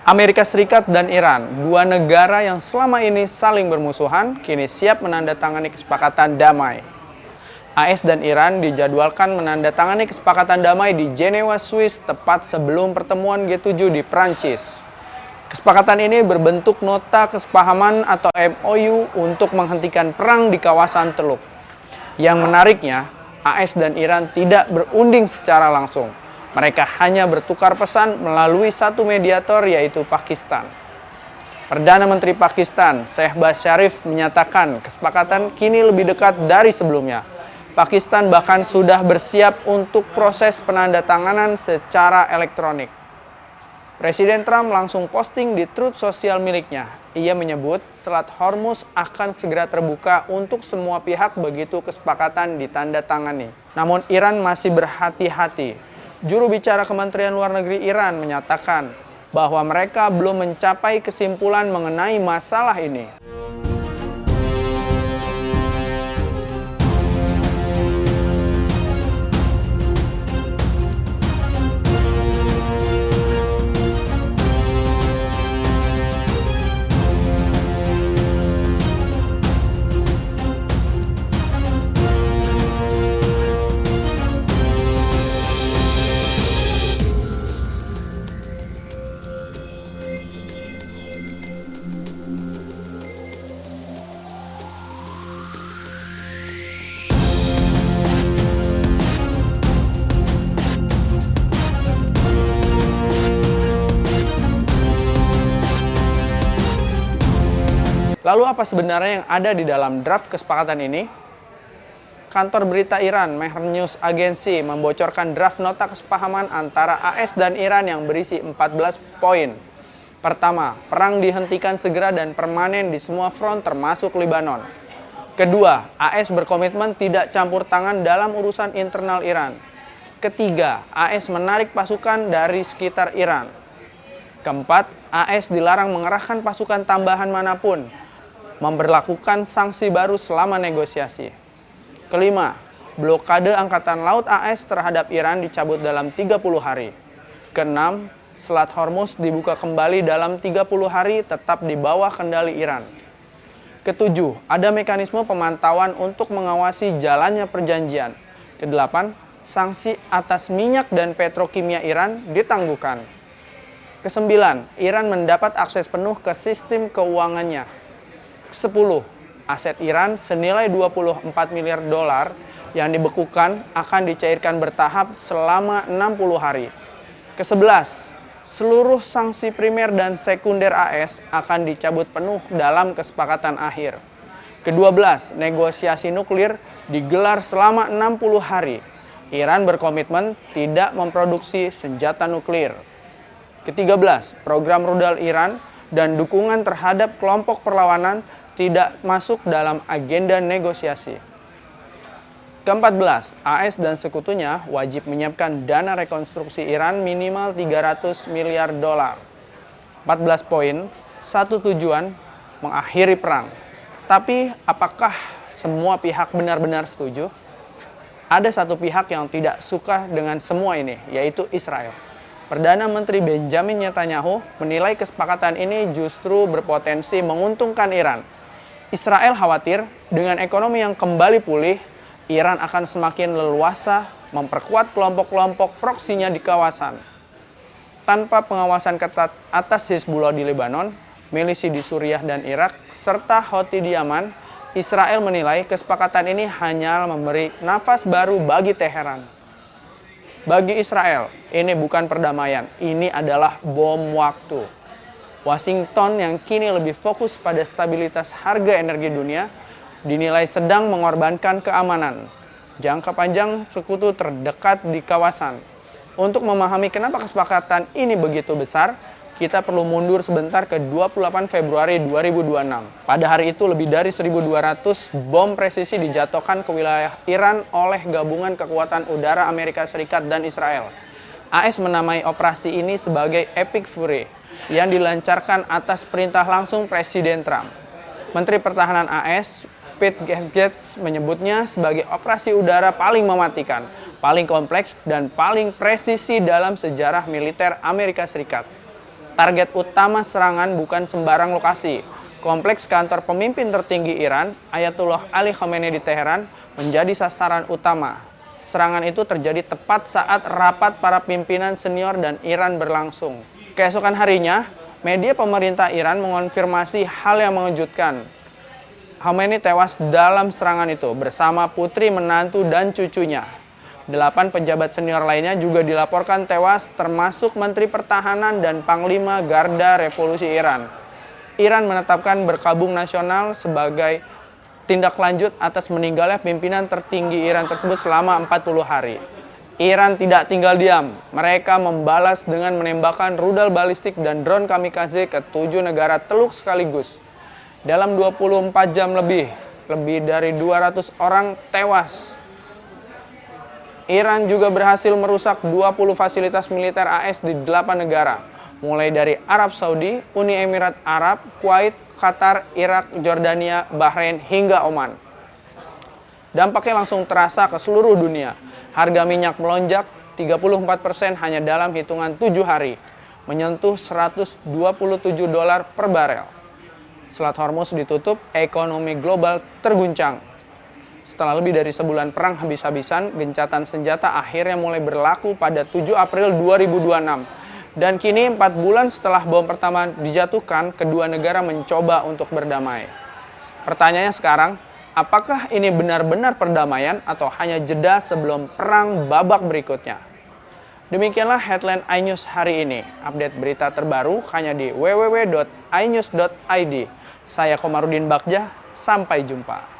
Amerika Serikat dan Iran, dua negara yang selama ini saling bermusuhan, kini siap menandatangani kesepakatan damai. AS dan Iran dijadwalkan menandatangani kesepakatan damai di Jenewa, Swiss, tepat sebelum pertemuan G7 di Prancis. Kesepakatan ini berbentuk nota kesepahaman atau MOU untuk menghentikan perang di kawasan Teluk. Yang menariknya, AS dan Iran tidak berunding secara langsung. Mereka hanya bertukar pesan melalui satu mediator, yaitu Pakistan. Perdana Menteri Pakistan, Shehbaz Sharif, menyatakan kesepakatan kini lebih dekat dari sebelumnya. Pakistan bahkan sudah bersiap untuk proses penandatanganan secara elektronik. Presiden Trump langsung posting di Truth Social miliknya. Ia menyebut Selat Hormuz akan segera terbuka untuk semua pihak begitu kesepakatan ditandatangani. Namun Iran masih berhati-hati. Juru bicara Kementerian Luar Negeri Iran menyatakan bahwa mereka belum mencapai kesimpulan mengenai masalah ini. Lalu apa sebenarnya yang ada di dalam draft kesepakatan ini? Kantor berita Iran, Mehr News Agency, membocorkan draft nota kesepahaman antara AS dan Iran yang berisi 14 poin. Pertama, perang dihentikan segera dan permanen di semua front termasuk Lebanon. Kedua, AS berkomitmen tidak campur tangan dalam urusan internal Iran. Ketiga, AS menarik pasukan dari sekitar Iran. Keempat, AS dilarang mengerahkan pasukan tambahan manapun, memberlakukan sanksi baru selama negosiasi. Kelima, blokade Angkatan Laut AS terhadap Iran dicabut dalam 30 hari. Keenam, Selat Hormuz dibuka kembali dalam 30 hari tetap di bawah kendali Iran. Ketujuh, ada mekanisme pemantauan untuk mengawasi jalannya perjanjian. Kedelapan, sanksi atas minyak dan petrokimia Iran ditangguhkan. Kesembilan, Iran mendapat akses penuh ke sistem keuangannya. 10. Aset Iran senilai 24 miliar dolar yang dibekukan akan dicairkan bertahap selama 60 hari. Ke-11. Seluruh sanksi primer dan sekunder AS akan dicabut penuh dalam kesepakatan akhir. Ke-12. Negosiasi nuklir digelar selama 60 hari. Iran berkomitmen tidak memproduksi senjata nuklir. Ke-13. Program rudal Iran dan dukungan terhadap kelompok perlawanan tidak masuk dalam agenda negosiasi. Ke-14, AS dan sekutunya wajib menyiapkan dana rekonstruksi Iran minimal 300 miliar dolar. 14 poin, satu tujuan, mengakhiri perang. Tapi apakah semua pihak benar-benar setuju? Ada satu pihak yang tidak suka dengan semua ini, yaitu Israel. Perdana Menteri Benjamin Netanyahu menilai kesepakatan ini justru berpotensi menguntungkan Iran. Israel khawatir dengan ekonomi yang kembali pulih, Iran akan semakin leluasa memperkuat kelompok-kelompok proksinya di kawasan. Tanpa pengawasan ketat atas Hizbullah di Lebanon, milisi di Suriah dan Irak, serta Houthi di Yaman, Israel menilai kesepakatan ini hanya memberi nafas baru bagi Teheran. Bagi Israel, ini bukan perdamaian, ini adalah bom waktu. Washington yang kini lebih fokus pada stabilitas harga energi dunia, dinilai sedang mengorbankan keamanan jangka panjang sekutu terdekat di kawasan. Untuk memahami kenapa kesepakatan ini begitu besar, kita perlu mundur sebentar ke 28 Februari 2026. Pada hari itu lebih dari 1.200 bom presisi dijatuhkan ke wilayah Iran oleh gabungan kekuatan udara Amerika Serikat dan Israel. AS menamai operasi ini sebagai Epic Fury yang dilancarkan atas perintah langsung Presiden Trump. Menteri Pertahanan AS, Pete Hegseth, menyebutnya sebagai operasi udara paling mematikan, paling kompleks, dan paling presisi dalam sejarah militer Amerika Serikat. Target utama serangan bukan sembarang lokasi. Kompleks kantor pemimpin tertinggi Iran, Ayatollah Ali Khamenei di Teheran, menjadi sasaran utama. Serangan itu terjadi tepat saat rapat para pimpinan senior dan Iran berlangsung. Keesokan harinya, media pemerintah Iran mengonfirmasi hal yang mengejutkan. Khamenei tewas dalam serangan itu bersama putri, menantu, dan cucunya. 8 pejabat senior lainnya juga dilaporkan tewas, termasuk Menteri Pertahanan dan Panglima Garda Revolusi Iran. Iran menetapkan berkabung nasional sebagai tindak lanjut atas meninggalnya pimpinan tertinggi Iran tersebut selama 40 hari. Iran tidak tinggal diam. Mereka membalas dengan menembakkan rudal balistik dan drone kamikaze ke 7 negara teluk sekaligus. Dalam 24 jam lebih dari 200 orang tewas. Iran juga berhasil merusak 20 fasilitas militer AS di 8 negara, mulai dari Arab Saudi, Uni Emirat Arab, Kuwait, Qatar, Irak, Jordania, Bahrain, hingga Oman. Dampaknya langsung terasa ke seluruh dunia. Harga minyak melonjak 34% hanya dalam hitungan 7 hari, menyentuh $127 per barel. Selat Hormuz ditutup, ekonomi global terguncang. Setelah lebih dari sebulan perang habis-habisan, gencatan senjata akhirnya mulai berlaku pada 7 April 2026. Dan kini 4 bulan setelah bom pertama dijatuhkan, kedua negara mencoba untuk berdamai. Pertanyaannya sekarang, apakah ini benar-benar perdamaian atau hanya jeda sebelum perang babak berikutnya? Demikianlah headline iNews hari ini. Update berita terbaru hanya di www.inews.id. Saya Komarudin Bagja, sampai jumpa.